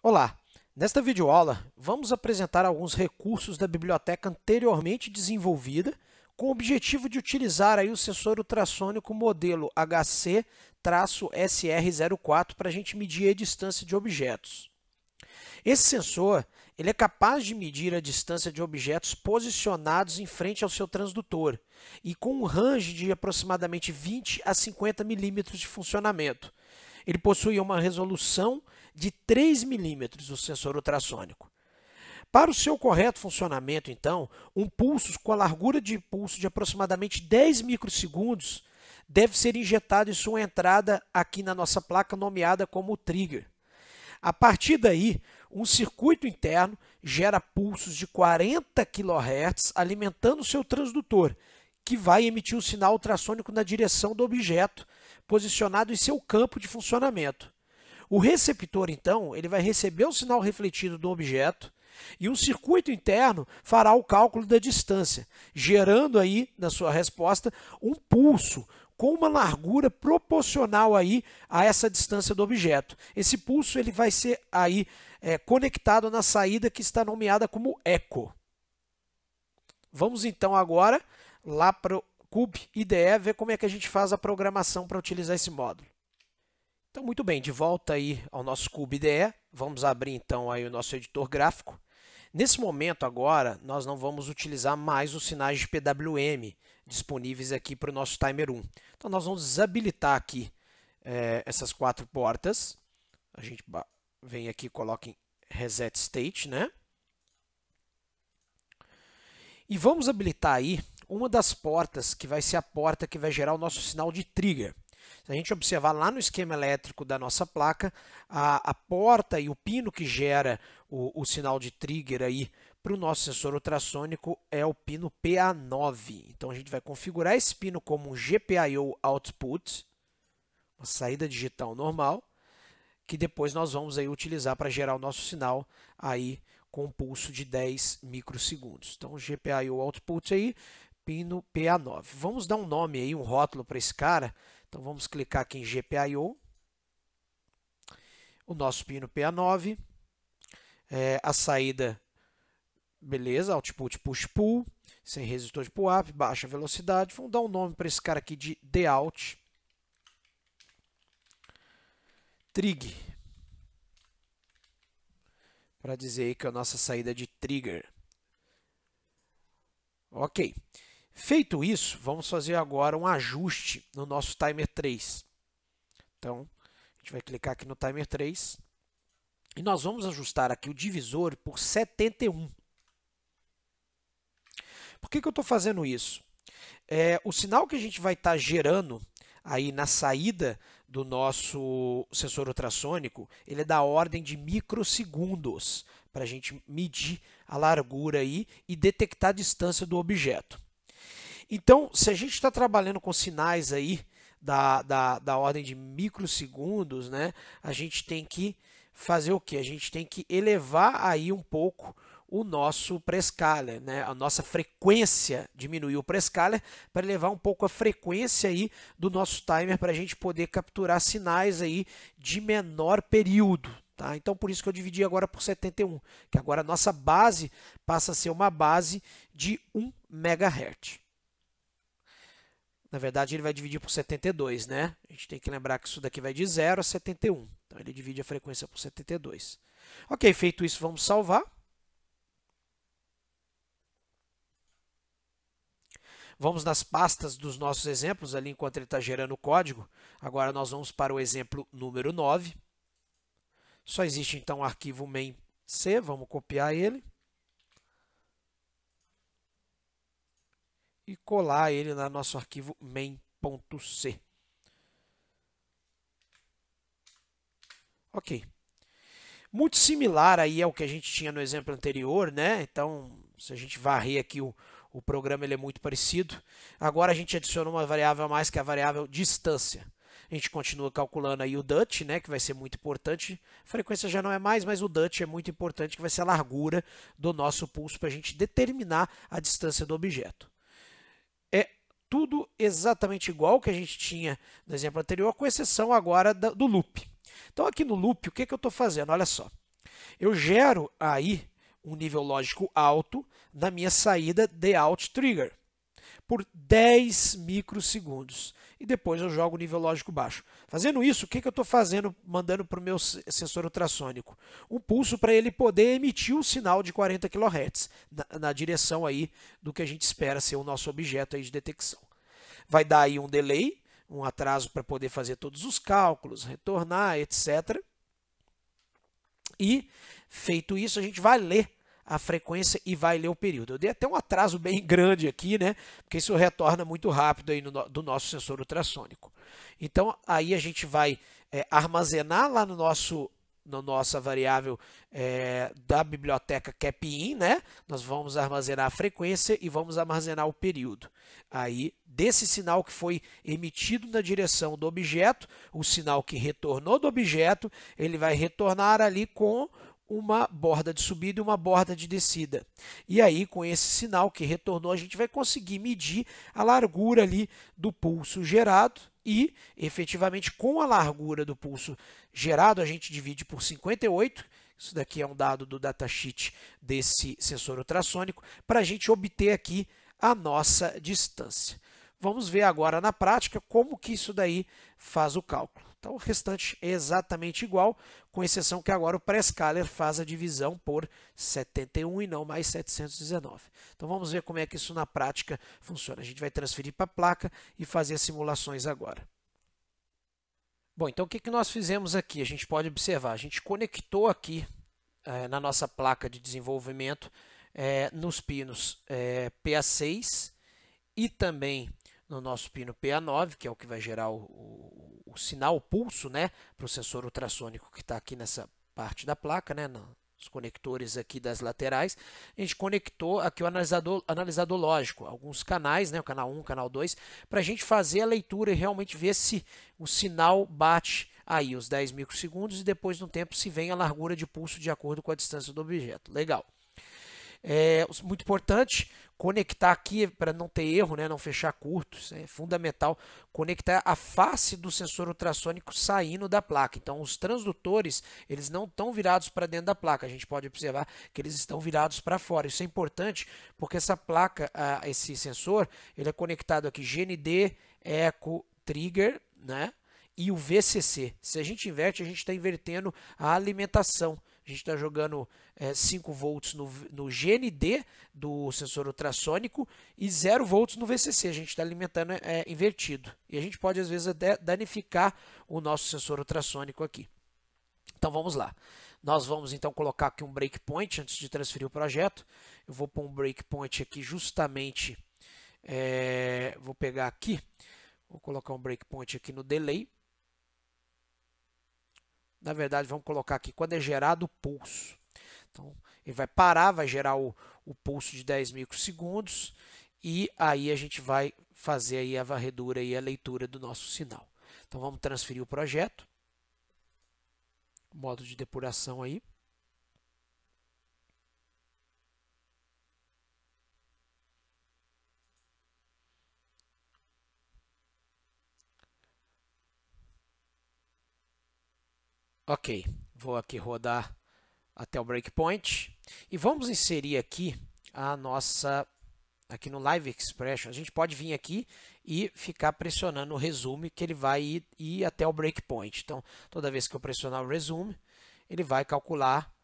Olá! Nesta videoaula, vamos apresentar alguns recursos da biblioteca anteriormente desenvolvida com o objetivo de utilizar aí o sensor ultrassônico modelo HC-SR04 para a gente medir a distância de objetos. Esse sensor ele é capaz de medir a distância de objetos posicionados em frente ao seu transdutor e com um range de aproximadamente 20 a 50 milímetros de funcionamento. Ele possui uma resolução de 3 milímetros, o sensor ultrassônico. Para o seu correto funcionamento, então, um pulso com a largura de pulso de aproximadamente 10 microsegundos deve ser injetado em sua entrada aqui na nossa placa nomeada como trigger. A partir daí, um circuito interno gera pulsos de 40 kHz alimentando o seu transdutor, que vai emitir o sinal ultrassônico na direção do objeto, posicionado em seu campo de funcionamento. O receptor, então, ele vai receber o sinal refletido do objeto e um circuito interno fará o cálculo da distância, gerando aí, na sua resposta, um pulso com uma largura proporcional aí a essa distância do objeto. Esse pulso ele vai ser aí conectado na saída que está nomeada como eco. Vamos então agora lá para o Cube IDE ver como é que a gente faz a programação para utilizar esse módulo. Então, muito bem, de volta aí ao nosso Cube IDE, vamos abrir então aí o nosso editor gráfico. Nesse momento agora, nós não vamos utilizar mais os sinais de PWM disponíveis aqui para o nosso Timer 1. Então, nós vamos desabilitar aqui essas 4 portas. A gente vem aqui e coloca em Reset State, né? E vamos habilitar aí uma das portas que vai ser a porta que vai gerar o nosso sinal de trigger. Se a gente observar lá no esquema elétrico da nossa placa, a porta e o pino que gera o sinal de trigger aí para o nosso sensor ultrassônico é o pino PA9. Então, a gente vai configurar esse pino como um GPIO Output, uma saída digital normal, que depois nós vamos aí utilizar para gerar o nosso sinal aí com um pulso de 10 microsegundos. Então, GPIO Output aí, pino PA9. Vamos dar um nome aí, um rótulo para esse cara. Então, vamos clicar aqui em GPIO, o nosso pino PA9, a saída, beleza, output push-pull, sem resistor de pull-up, baixa velocidade. Vamos dar um nome para esse cara aqui de DOUT, trig, para dizer aí que é a nossa saída de trigger. Ok. Feito isso, vamos fazer agora um ajuste no nosso Timer 3. Então, a gente vai clicar aqui no Timer 3 e nós vamos ajustar aqui o divisor por 71. Por que eu estou fazendo isso? O sinal que a gente vai estar gerando aí na saída do nosso sensor ultrassônico, ele é da ordem de microsegundos, para a gente medir a largura aí e detectar a distância do objeto. Então, se a gente está trabalhando com sinais aí da ordem de microsegundos, né, a gente tem que fazer o quê? A gente tem que elevar aí um pouco o nosso prescaler, né? A nossa frequência, diminuir o prescaler para elevar um pouco a frequência aí do nosso timer para a gente poder capturar sinais aí de menor período. Tá? Então, por isso que eu dividi agora por 71, que agora a nossa base passa a ser uma base de 1 MHz. Na verdade, ele vai dividir por 72, né? A gente tem que lembrar que isso daqui vai de 0 a 71. Então, ele divide a frequência por 72. Ok, feito isso, vamos salvar. Vamos nas pastas dos nossos exemplos, ali enquanto ele está gerando o código. Agora, nós vamos para o exemplo número 9. Só existe, então, o arquivo main.c. Vamos copiar ele. E colar ele no nosso arquivo main.c. Ok. Muito similar aí ao que a gente tinha no exemplo anterior, né? Então, se a gente varrer aqui o programa, ele é muito parecido. Agora a gente adiciona uma variável a mais, que é a variável distância. A gente continua calculando aí o DUT, né, que vai ser muito importante. A frequência já não é mais, mas o DUT é muito importante, que vai ser a largura do nosso pulso para a gente determinar a distância do objeto. É tudo exatamente igual que a gente tinha no exemplo anterior, com exceção agora do loop. Então, aqui no loop, o que eu estou fazendo? Olha só. Eu gero aí um nível lógico alto na minha saída de out trigger por 10 microsegundos. E depois eu jogo o nível lógico baixo. Fazendo isso, o que eu estou fazendo? Mandando para o meu sensor ultrassônico um pulso para ele poder emitir o sinal de 40 kHz na direção aí do que a gente espera ser o nosso objeto aí de detecção. Vai dar aí um delay, um atraso para poder fazer todos os cálculos, retornar, etc. E, feito isso, a gente vai ler a frequência e vai ler o período. Eu dei até um atraso bem grande aqui, né? Porque isso retorna muito rápido aí do nosso sensor ultrassônico. Então, aí a gente vai armazenar lá no nossa variável da biblioteca capin, né? Nós vamos armazenar a frequência e vamos armazenar o período. Aí, desse sinal que foi emitido na direção do objeto, o sinal que retornou do objeto, ele vai retornar ali com uma borda de subida e uma borda de descida. E aí, com esse sinal que retornou, a gente vai conseguir medir a largura ali do pulso gerado e, efetivamente, com a largura do pulso gerado, a gente divide por 58. Isso daqui é um dado do datasheet desse sensor ultrassônico, para a gente obter aqui a nossa distância. Vamos ver agora na prática como que isso daí faz o cálculo. Então, o restante é exatamente igual, com exceção que agora o pré-scaler faz a divisão por 71 e não mais 719. Então, vamos ver como é que isso na prática funciona. A gente vai transferir para a placa e fazer as simulações agora. Bom, então o que nós fizemos aqui? A gente pode observar, a gente conectou aqui na nossa placa de desenvolvimento nos pinos PA6 e também no nosso pino PA9, que é o que vai gerar o sinal, o pulso, né, para o sensor ultrassônico que está aqui nessa parte da placa, né, nos conectores aqui das laterais. A gente conectou aqui o analisador lógico, alguns canais, né, o canal 1, o canal 2, para a gente fazer a leitura e realmente ver se o sinal bate aí os 10 microsegundos e depois no tempo se vem a largura de pulso de acordo com a distância do objeto. Legal. Muito importante conectar aqui para não ter erro, né, não fechar curto, isso é fundamental, conectar a face do sensor ultrassônico saindo da placa. Então, os transdutores, eles não estão virados para dentro da placa, a gente pode observar que eles estão virados para fora. Isso é importante porque essa placa, esse sensor, ele é conectado aqui GND, Eco, Trigger, né, e o VCC. Se a gente inverte, a gente está invertendo a alimentação. A gente está jogando 5 volts no GND do sensor ultrassônico e 0 volts no VCC. A gente está alimentando invertido. E a gente pode, às vezes, até danificar o nosso sensor ultrassônico aqui. Então, vamos lá. Nós vamos, então, colocar aqui um breakpoint antes de transferir o projeto. Eu vou pôr um breakpoint aqui justamente... vou pegar aqui, vou colocar um breakpoint aqui no delay. Na verdade, vamos colocar aqui quando é gerado o pulso. Então, ele vai parar, vai gerar o pulso de 10 microsegundos e aí a gente vai fazer aí a varredura e a leitura do nosso sinal. Então, vamos transferir o projeto. Modo de depuração aí. Ok, vou aqui rodar até o breakpoint e vamos inserir aqui a nossa, aqui no Live Expression, a gente pode vir aqui e ficar pressionando o resume que ele vai ir até o breakpoint. Então, toda vez que eu pressionar o resume, ele vai calcular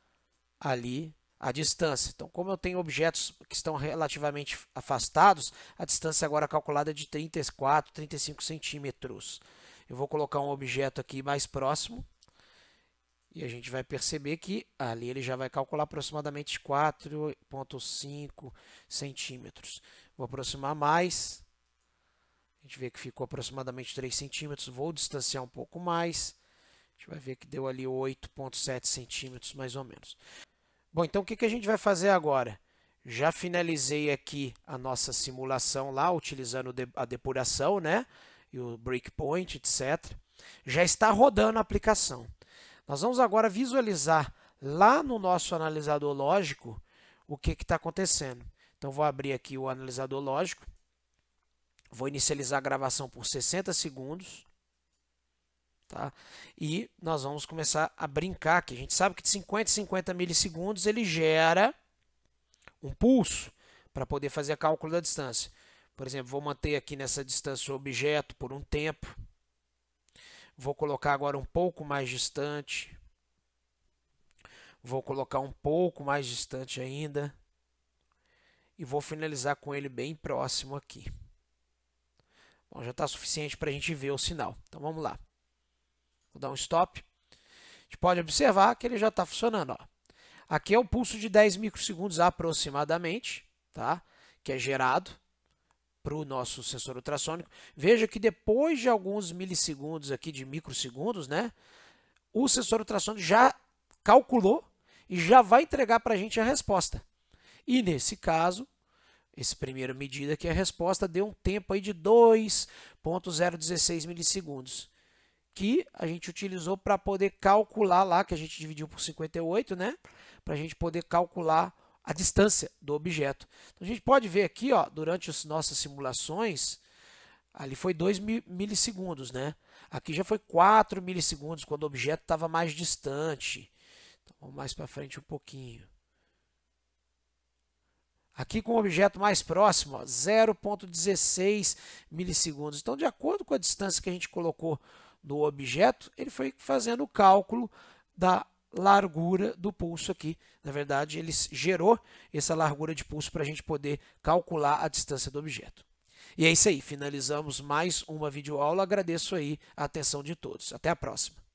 ali a distância. Então, como eu tenho objetos que estão relativamente afastados, a distância agora calculada é de 34, 35 centímetros. Eu vou colocar um objeto aqui mais próximo. E a gente vai perceber que ali ele já vai calcular aproximadamente 4,5 centímetros. Vou aproximar mais. A gente vê que ficou aproximadamente 3 centímetros. Vou distanciar um pouco mais. A gente vai ver que deu ali 8,7 centímetros mais ou menos. Bom, então o que a gente vai fazer agora? Já finalizei aqui a nossa simulação lá, utilizando a depuração, né? E o breakpoint, etc. Já está rodando a aplicação. Nós vamos agora visualizar lá no nosso analisador lógico o que está acontecendo. Então, vou abrir aqui o analisador lógico, vou inicializar a gravação por 60 segundos. Tá? E nós vamos começar a brincar aqui. A gente sabe que de 50 em 50 milissegundos ele gera um pulso para poder fazer o cálculo da distância. Por exemplo, vou manter aqui nessa distância o objeto por um tempo. Vou colocar agora um pouco mais distante. Vou colocar um pouco mais distante ainda. E vou finalizar com ele bem próximo aqui. Bom, já está suficiente para a gente ver o sinal. Então vamos lá. Vou dar um stop. A gente pode observar que ele já está funcionando. Ó. Aqui é o pulso de 10 microsegundos aproximadamente, tá? Que é gerado para o nosso sensor ultrassônico. Veja que depois de alguns milissegundos aqui, de microsegundos, né? O sensor ultrassônico já calculou e já vai entregar para a gente a resposta. E nesse caso, essa primeira medida aqui, a resposta deu um tempo aí de 2,016 milissegundos. Que a gente utilizou para poder calcular lá, que a gente dividiu por 58, né? Para a gente poder calcular a distância do objeto. Então, a gente pode ver aqui, ó, durante as nossas simulações, ali foi 2 milissegundos, né? Aqui já foi 4 milissegundos, quando o objeto estava mais distante. Então, vamos mais para frente um pouquinho. Aqui com o objeto mais próximo, 0,16 milissegundos. Então, de acordo com a distância que a gente colocou no objeto, ele foi fazendo o cálculo da largura do pulso aqui. Na verdade, ele gerou essa largura de pulso para a gente poder calcular a distância do objeto. E é isso aí, finalizamos mais uma videoaula. Agradeço aí a atenção de todos. Até a próxima.